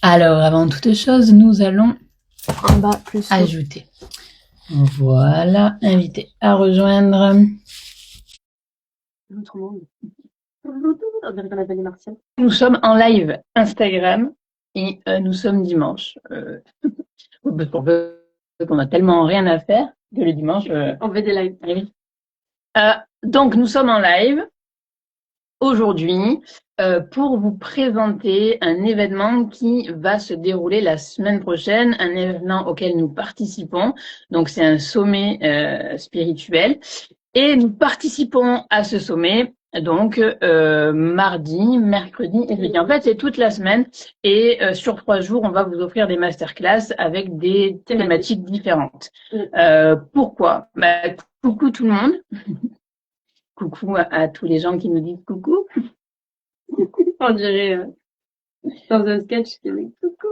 Alors, avant toute chose, nous allons En bas, plus. ajouter. Voilà, invité à rejoindre. L'autre monde. On dirait qu'on appelle les martiens. Nous sommes en live Instagram et nous sommes dimanche. Parce qu'on a tellement rien à faire que le dimanche. On fait des lives. Oui. Donc, nous sommes en live aujourd'hui pour vous présenter un événement qui va se dérouler la semaine prochaine, un événement auquel nous participons. Donc, c'est un sommet spirituel. Et nous participons à ce sommet, donc mardi, mercredi et jeudi. En fait, c'est toute la semaine et sur 3 jours, on va vous offrir des masterclass avec des thématiques différentes. Pourquoi? Coucou tout le monde. Coucou à tous les gens qui nous disent coucou. On dirait dans un sketch qui dit coucou.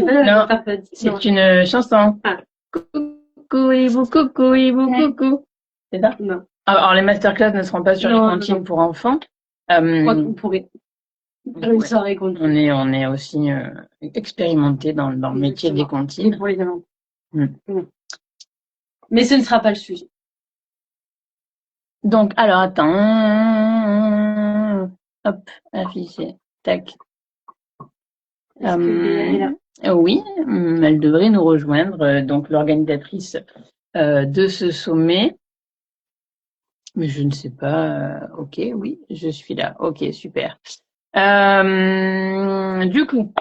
Non, c'est une chanson. Ah. Coucou, hibou, coucou. C'est ça? Non. Alors, les masterclass ne seront pas sur les cantines pour enfants. Je crois qu'on pourrait faire une soirée cantine. On est aussi expérimenté dans le métier des cantines. Et pour les amants. Mais ce ne sera pas le sujet. Donc, alors, attends. Hop, afficher. Tac. Oui, elle devrait nous rejoindre, donc l'organisatrice de ce sommet. Mais je ne sais pas. Ok, oui, je suis là. Ok, super. Du coup,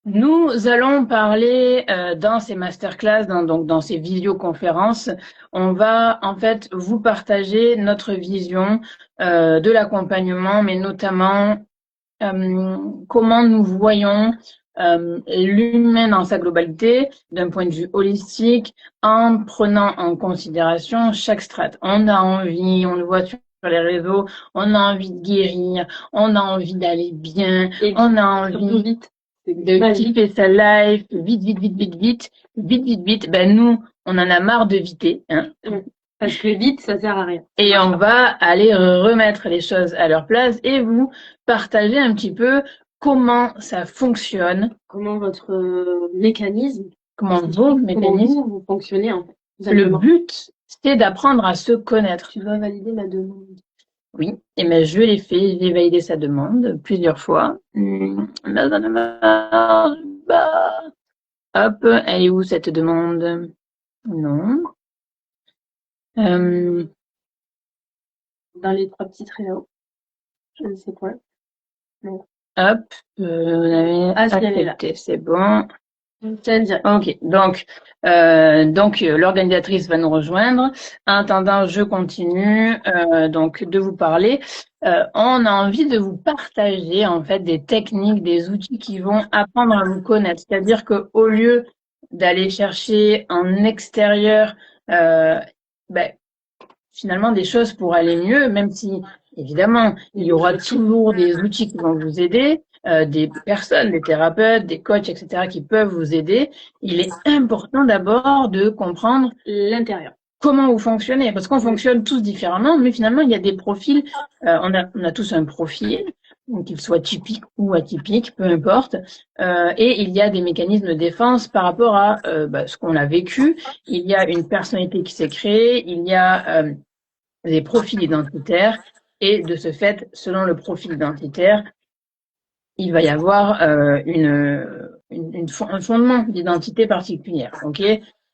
nous allons parler dans ces masterclass, dans ces visioconférences, on va en fait vous partager notre vision de l'accompagnement, mais notamment comment nous voyons l'humain dans sa globalité, d'un point de vue holistique, en prenant en considération chaque strate. On a envie, on le voit sur les réseaux, on a envie de guérir, on a envie d'aller bien, on a envie de kiffer sa life, vite. Ben nous, on en a marre de viter, hein. Parce que vite, ça sert à rien. Et on va aller remettre les choses à leur place et vous partager un petit peu comment ça fonctionne. Comment votre mécanisme. Comment vous fonctionnez en fait. Le but, c'est d'apprendre à se connaître. Tu dois valider ma demande. Oui, et ben je l'ai fait, j'ai validé sa demande plusieurs fois. Mais ça ne marche pas. Hop, elle est où cette demande? Non. Dans les 3 petits traits là-haut. Je ne sais quoi. Non. Hop, vous avez accepté, c'est bon. Ok, donc l'organisatrice va nous rejoindre. En attendant, je continue donc de vous parler. On a envie de vous partager en fait des techniques, des outils qui vont apprendre à vous connaître. C'est-à-dire que au lieu d'aller chercher en extérieur, finalement des choses pour aller mieux, même si évidemment il y aura toujours des outils qui vont vous aider. Des personnes, des thérapeutes, des coachs, etc., qui peuvent vous aider. Il est important d'abord de comprendre l'intérieur. Comment vous fonctionnez, parce qu'on fonctionne tous différemment, mais finalement, il y a des profils, on a tous un profil, qu'il soit typique ou atypique, peu importe, et il y a des mécanismes de défense par rapport à ce qu'on a vécu. Il y a une personnalité qui s'est créée, il y a des profils identitaires, et de ce fait, selon le profil identitaire, il va y avoir un fondement d'identité particulière. Ok,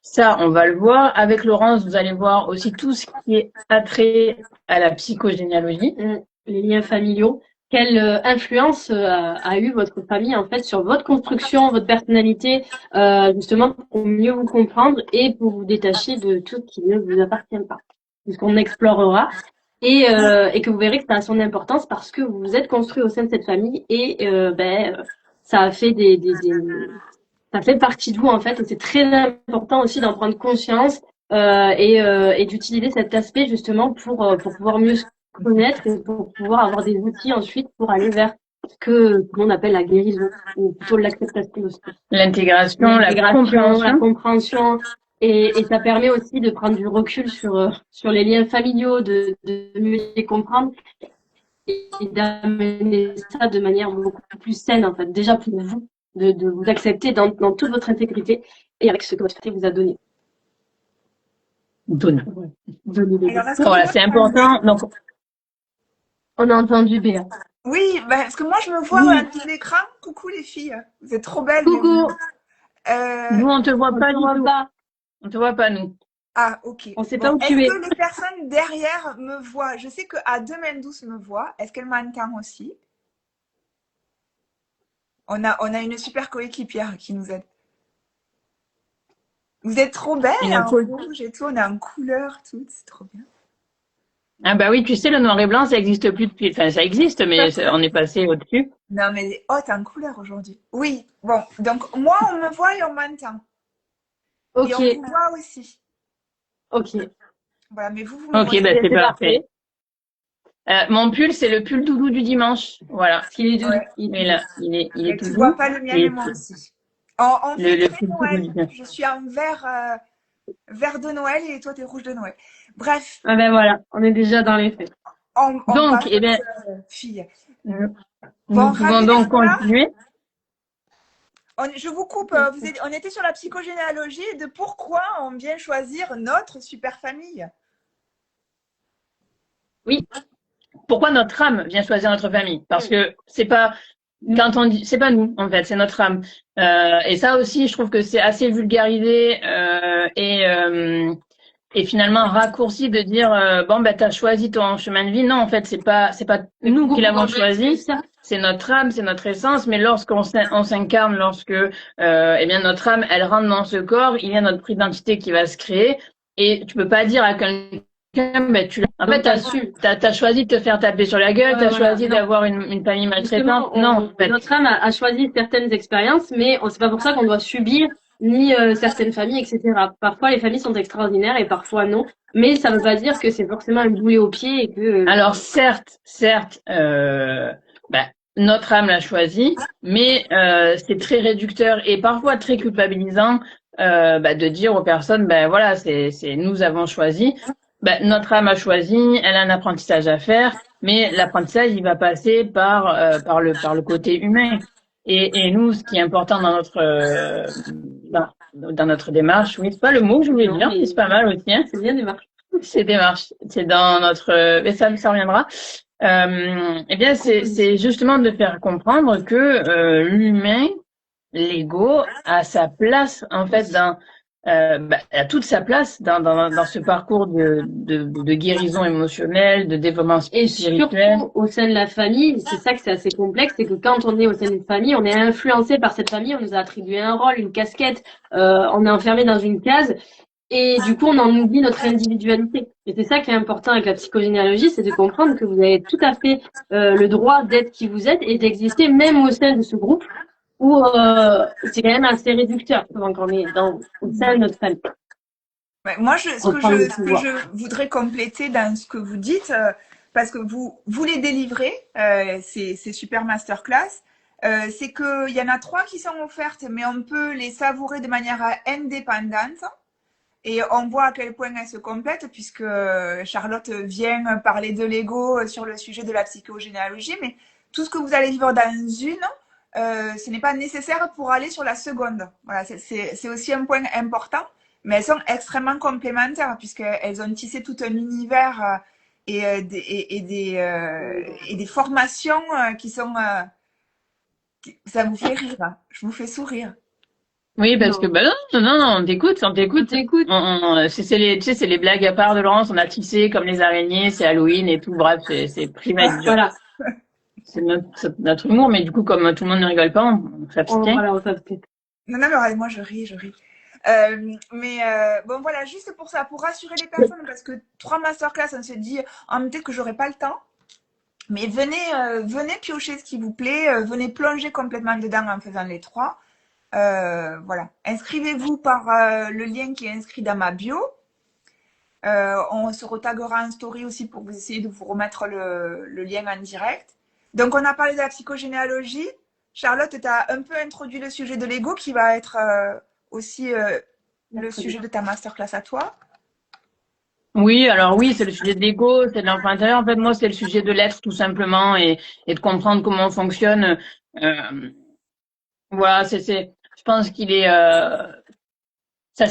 ça, on va le voir. Avec Laurence, vous allez voir aussi tout ce qui est attrait à la psychogénéalogie. Les liens familiaux. Quelle influence a eu votre famille en fait sur votre construction, votre personnalité, justement pour mieux vous comprendre et pour vous détacher de tout ce qui ne vous appartient pas. Puisqu'on explorera. Et que vous verrez que ça a son importance parce que vous vous êtes construit au sein de cette famille et ça a fait ça fait partie de vous en fait et c'est très important aussi d'en prendre conscience et d'utiliser cet aspect justement pour pouvoir mieux se connaître et pour pouvoir avoir des outils ensuite pour aller vers ce que l'on appelle la guérison ou plutôt l'acceptation aussi. L'intégration, la compréhension. Et ça permet aussi de prendre du recul sur les liens familiaux, de mieux les comprendre et d'amener ça de manière beaucoup plus saine, en fait. Déjà pour vous, de vous accepter dans toute votre intégrité et avec ce que votre famille vous a donné. Donne. Donner Alors, est-ce que Voilà, vous c'est m'entendez? important. Donc, On a entendu Béa. Oui, parce que moi, je me vois Oui. à tout l'écran. Coucou les filles. Vous êtes trop belles, mais Coucou. Euh, nous, on te voit On pas te du voit tout. pas. On te voit pas, nous. Ah, ok. On sait Bon, pas où est-ce tu es. que les personnes derrière me voient? Je sais que à Demain Douce me voit. Est-ce qu'elle m'entend aussi? On a une super coéquipière qui nous aide. Vous êtes trop belles Une en pause. rouge et tout. On est en couleur, tout. C'est trop bien. Ah bah oui, tu sais, le noir et blanc, ça existe plus depuis. Enfin, ça existe, mais on est passé au-dessus. Non, mais oh, t'es en couleur aujourd'hui. Oui, bon. Donc, moi, on me voit et on m'entend. Et Ok. on vous voit aussi. Ok. Voilà, mais vous me Ok, voyez bah pas. c'est parfait. Mon pull, c'est le pull doudou du dimanche. Voilà. Parce qu'il est doux. Ouais. Il est Mais doux. là, il est Mais tout tu vois doux. pas le mien, mais Et moi aussi. On fait le très pull doudou Noël. du dimanche. Je suis en vert de Noël et toi, t'es rouge de Noël. Bref, Ah ben voilà, on est déjà dans les faits. on Donc, passe, eh bien, fille. nous Bon, pouvons ravi donc d'être là. continuer. Je vous coupe. On était sur la psychogénéalogie et de pourquoi on vient choisir notre super famille. Oui. Pourquoi notre âme vient choisir notre famille? Parce que c'est pas quand on dit, c'est pas nous en fait, c'est notre âme. Et ça aussi, je trouve que c'est assez vulgarisé et finalement raccourci de dire bon ben t'as choisi ton chemin de vie. Non, en fait, c'est pas nous qui l'avons choisi. C'est notre âme, c'est notre essence. Mais lorsqu'on s'incarne, lorsque eh bien notre âme, elle rentre dans ce corps, il y a notre identité qui va se créer. Et tu peux pas dire à quelqu'un ben, en fait, t'as choisi de te faire taper sur la gueule, Ouais, t'as voilà, choisi non. d'avoir une famille maltraitante. Justement, Non, en fait. notre âme a choisi certaines expériences, mais c'est pas pour ça qu'on doit subir ni certaines familles, etc. Parfois, les familles sont extraordinaires et parfois non. Mais ça veut pas dire que c'est forcément un boulet au pied et que. Alors certes, ben, notre âme l'a choisi, mais c'est très réducteur et parfois très culpabilisant ben, de dire aux personnes, ben voilà, c'est nous avons choisi. Ben, notre âme a choisi, elle a un apprentissage à faire, mais l'apprentissage il va passer par le côté humain. Et nous, ce qui est important dans dans notre démarche, oui, c'est pas le mot que je voulais dire, mais c'est pas mal aussi. Hein. C'est bien démarche. C'est démarche, c'est dans notre, mais ça reviendra. Eh bien, c'est justement de faire comprendre que l'humain, l'ego, a sa place en fait a toute sa place dans ce parcours de guérison émotionnelle, de développement Et spirituel. surtout au sein de la famille, c'est ça que c'est assez complexe, c'est que quand on est au sein d'une famille, on est influencé par cette famille, on nous a attribué un rôle, une casquette, on est enfermé dans une case. Et du coup, on en oublie notre individualité. Et c'est ça qui est important avec la psychogénéalogie, c'est de comprendre que vous avez tout à fait le droit d'être qui vous êtes et d'exister même au sein de ce groupe où c'est quand même assez réducteur quand on est au sein de notre famille. Ouais, moi, ce que je voudrais compléter dans ce que vous dites, parce que vous les délivrez, ces super masterclass, c'est qu'il y en a 3 qui sont offertes, mais on peut les savourer de manière indépendante. Et on voit à quel point elles se complètent, puisque Charlotte vient parler de l'ego sur le sujet de la psychogénéalogie, mais tout ce que vous allez vivre dans une, ce n'est pas nécessaire pour aller sur la seconde. Voilà, c'est aussi un point important, mais elles sont extrêmement complémentaires, puisqu'elles ont tissé tout un univers et des formations qui sont... ça vous fait rire, hein. Je vous fais sourire. Oui, parce que ben non, on t'écoute. C'est les, tu sais, c'est les blagues à part de Laurence. On a tissé comme les araignées, c'est Halloween et tout. Bref, c'est primaire. Voilà. C'est notre humour, mais du coup, comme tout le monde ne rigole pas, on s'abstient. Voilà, on s'abstient. Non, mais moi je ris. Bon voilà, juste pour ça, pour rassurer les personnes, parce que 3 masterclass, on se dit, peut-être que j'aurai pas le temps. Mais venez piocher ce qui vous plaît, venez plonger complètement dedans en faisant les 3. Voilà. Inscrivez-vous par le lien qui est inscrit dans ma bio. On se retaguera en story aussi pour vous essayer de vous remettre le lien en direct. Donc, on a parlé de la psychogénéalogie. Charlotte, tu as un peu introduit le sujet de l'ego qui va être aussi le sujet de ta masterclass à toi. Oui, alors oui, c'est le sujet de l'ego, c'est de l'enfant intérieur. En fait, moi, c'est le sujet de l'être tout simplement et de comprendre comment on fonctionne. Euh, voilà, je pense qu'il est, ça,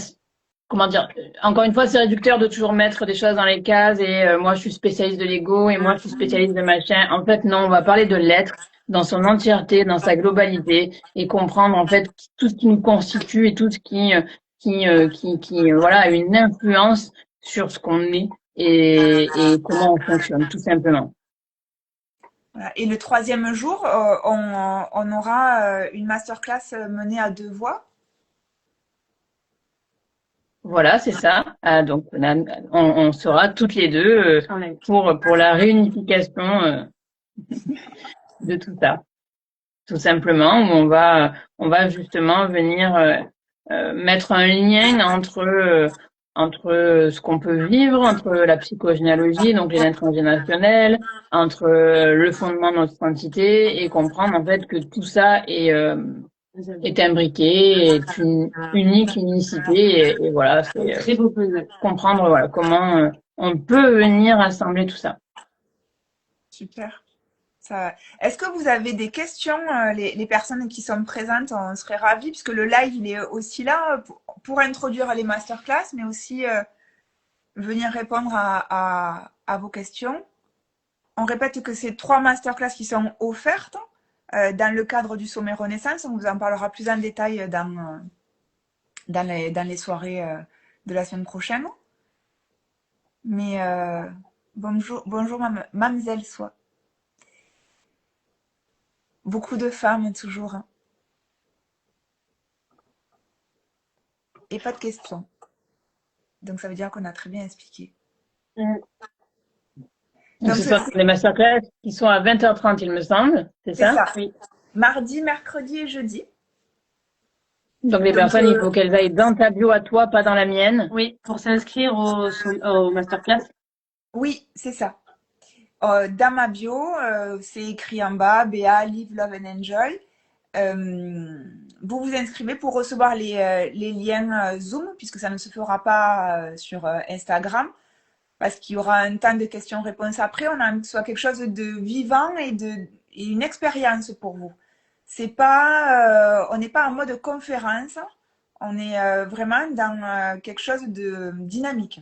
comment dire, encore une fois, c'est réducteur de toujours mettre des choses dans les cases et moi, je suis spécialiste de l'ego et moi, je suis spécialiste de machin. En fait, non, on va parler de l'être dans son entièreté, dans sa globalité et comprendre en fait tout ce qui nous constitue et tout ce qui voilà, a une influence sur ce qu'on est et comment on fonctionne, tout simplement. Voilà. Et le troisième jour, on aura une masterclass menée à deux voix. Voilà, c'est ça. Donc, on sera toutes les deux pour la réunification de tout ça. Tout simplement, où on va justement venir mettre un lien entre ce qu'on peut vivre, entre la psychogénéalogie, donc les lettres transgénérationnelles, entre le fondement de notre identité et comprendre en fait que tout ça est imbriqué, est une unique unicité et voilà, c'est Très beau puzzle. comprendre voilà comment on peut venir assembler tout ça. Super. Est-ce que vous avez des questions, les personnes qui sont présentes, on serait ravis, puisque le live, il est aussi là pour introduire les masterclass, mais aussi venir répondre à vos questions. On répète que c'est 3 masterclass qui sont offertes dans le cadre du Sommet Renaissance. On vous en parlera plus en détail dans les soirées de la semaine prochaine. Mais bonjour Mamzelle Soie. Beaucoup de femmes toujours. Hein. Et pas de questions. Donc ça veut dire qu'on a très bien expliqué. Donc ce sont les masterclass qui sont à 20h30, il me semble, c'est ça? Oui. Mardi, mercredi et jeudi. Donc les personnes, il faut qu'elles aillent dans ta bio à toi, pas dans la mienne. Oui, pour s'inscrire au masterclass. Oui, c'est ça. Dans ma bio, c'est écrit en bas, Béa, Live, Love and Enjoy. Vous vous inscrivez pour recevoir les liens Zoom, puisque ça ne se fera pas sur Instagram, parce qu'il y aura un temps de questions-réponses après. On a soit quelque chose de vivant et une expérience pour vous. C'est pas, on n'est pas en mode conférence, on est vraiment dans quelque chose de dynamique.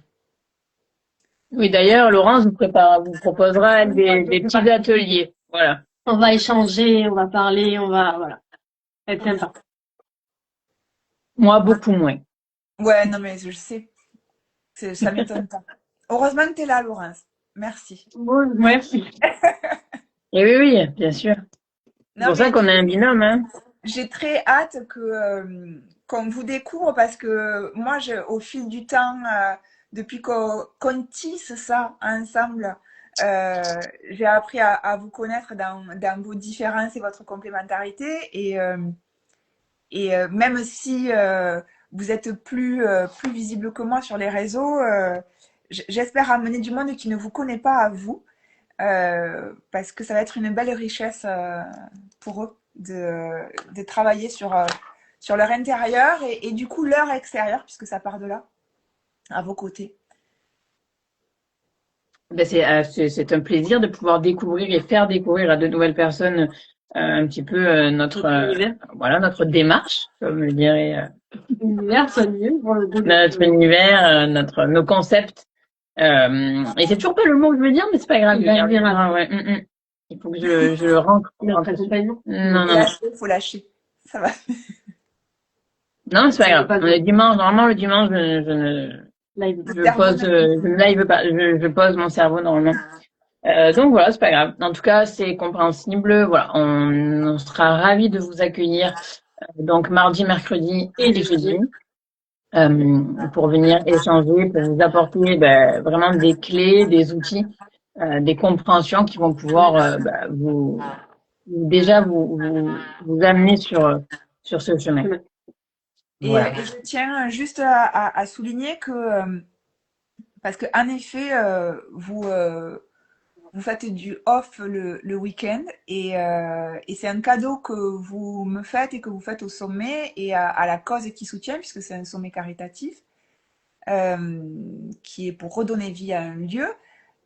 Oui, d'ailleurs, Laurence vous proposera des petits ateliers. Voilà. On va échanger, on va parler, voilà. Ça va être sympa. Moi, beaucoup moins. Ouais, non, mais je sais. Ça m'étonne pas. Heureusement que tu es là, Laurence. Merci. Bon, merci. Et oui, bien sûr. C'est pour ça qu'on a un binôme, hein. J'ai très hâte qu'on vous découvre parce que moi, au fil du temps, depuis qu'on tisse ça ensemble, j'ai appris à vous connaître dans vos différences et votre complémentarité. Et même si vous êtes plus visible que moi sur les réseaux, j'espère amener du monde qui ne vous connaît pas à vous, parce que ça va être une belle richesse pour eux de travailler sur leur intérieur et du coup leur extérieur, puisque ça part de là, à vos côtés. Ben c'est un plaisir de pouvoir découvrir et faire découvrir à de nouvelles personnes un petit peu notre démarche, comme je dirais. Notre univers, nos concepts. Et c'est toujours pas le mot que je veux dire, mais c'est pas grave. Il faut que je le rentre. Non. Faut lâcher. Ça va. Non, c'est pas grave. On est dimanche. Normalement, le dimanche, je pose mon cerveau normalement. Donc voilà, c'est pas grave. En tout cas, c'est compréhensible. Voilà, on sera ravis de vous accueillir. Donc mardi, mercredi et jeudi. Pour venir échanger, pour vous apporter vraiment des clés, des outils, des compréhensions qui vont pouvoir vous amener sur ce chemin. Voilà. Et je tiens juste à souligner que, parce qu'en effet, vous faites du off le week-end et c'est un cadeau que vous me faites et que vous faites au sommet et à la cause qui soutient, puisque c'est un sommet caritatif. qui est pour redonner vie à un lieu.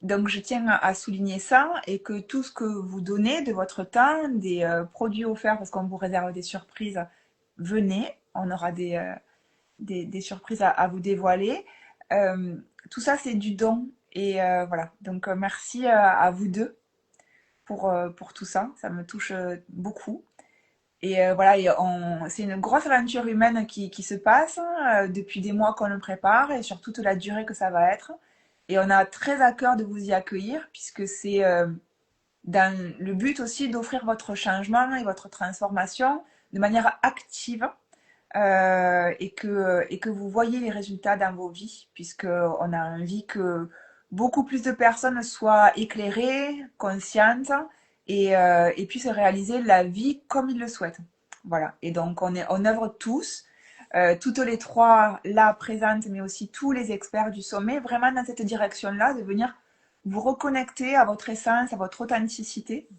Donc, je tiens à souligner ça et que tout ce que vous donnez de votre temps, des produits offerts, parce qu'on vous réserve des surprises, venez, on aura des surprises à vous dévoiler. Tout ça, c'est du don. Et voilà, donc merci à vous deux pour tout ça. Ça me touche beaucoup. Et voilà, c'est une grosse aventure humaine qui se passe depuis des mois qu'on le prépare et sur toute la durée que ça va être. Et on a très à cœur de vous y accueillir puisque c'est dans le but aussi d'offrir votre changement et votre transformation de manière active et que vous voyez les résultats dans vos vies puisqu'on a envie que beaucoup plus de personnes soient éclairées, conscientes et puissent réaliser la vie comme ils le souhaitent. Voilà. Et donc, on œuvre tous, toutes les trois là présentes, mais aussi tous les experts du sommet, vraiment dans cette direction-là, de venir vous reconnecter à votre essence, à votre authenticité,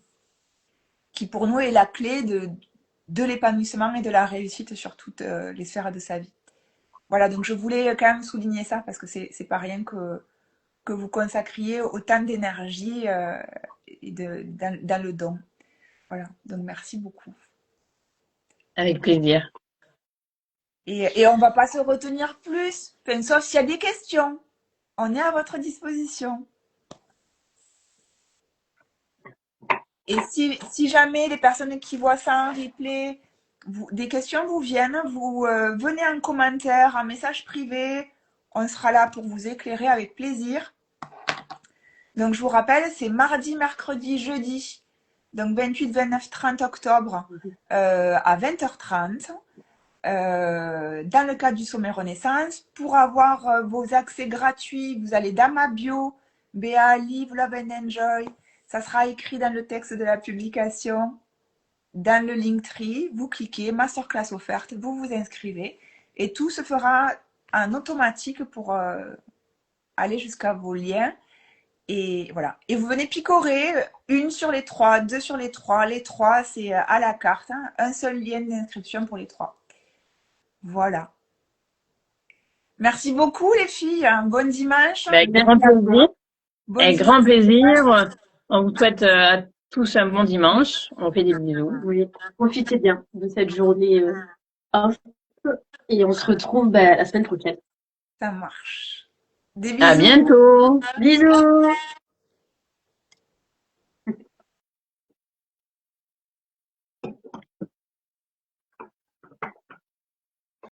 qui pour nous est la clé de l'épanouissement et de la réussite sur toutes les sphères de sa vie. Voilà, donc je voulais quand même souligner ça parce que c'est pas rien que vous consacriez autant d'énergie dans le don. Voilà, donc merci beaucoup. Avec plaisir. Et on va pas se retenir plus, enfin, sauf s'il y a des questions. On est à votre disposition. Et si jamais les personnes qui voient ça en replay, des questions vous viennent, vous venez en commentaire, en message privé. On sera là pour vous éclairer avec plaisir. Donc, je vous rappelle, c'est mardi, mercredi, jeudi. Donc, 28, 29, 30 octobre à 20h30. Dans le cadre du Sommet Renaissance. Pour avoir vos accès gratuits, vous allez dans ma bio, BA Live, Love and Enjoy. Ça sera écrit dans le texte de la publication, dans le Linktree. Vous cliquez, Masterclass offerte, vous vous inscrivez et tout se fera en automatique pour aller jusqu'à vos liens. Et voilà. Et vous venez picorer une sur les trois, deux sur les trois. Les trois, c'est à la carte. Hein. Un seul lien d'inscription pour les trois. Voilà. Merci beaucoup les filles. Bon dimanche. Avec grand plaisir. Avec grand plaisir. On vous souhaite à tous un bon dimanche. On fait des bisous. Oui, profitez bien de cette journée off et on se retrouve la semaine prochaine. Ça marche. Des bisous. À bientôt. Bisous.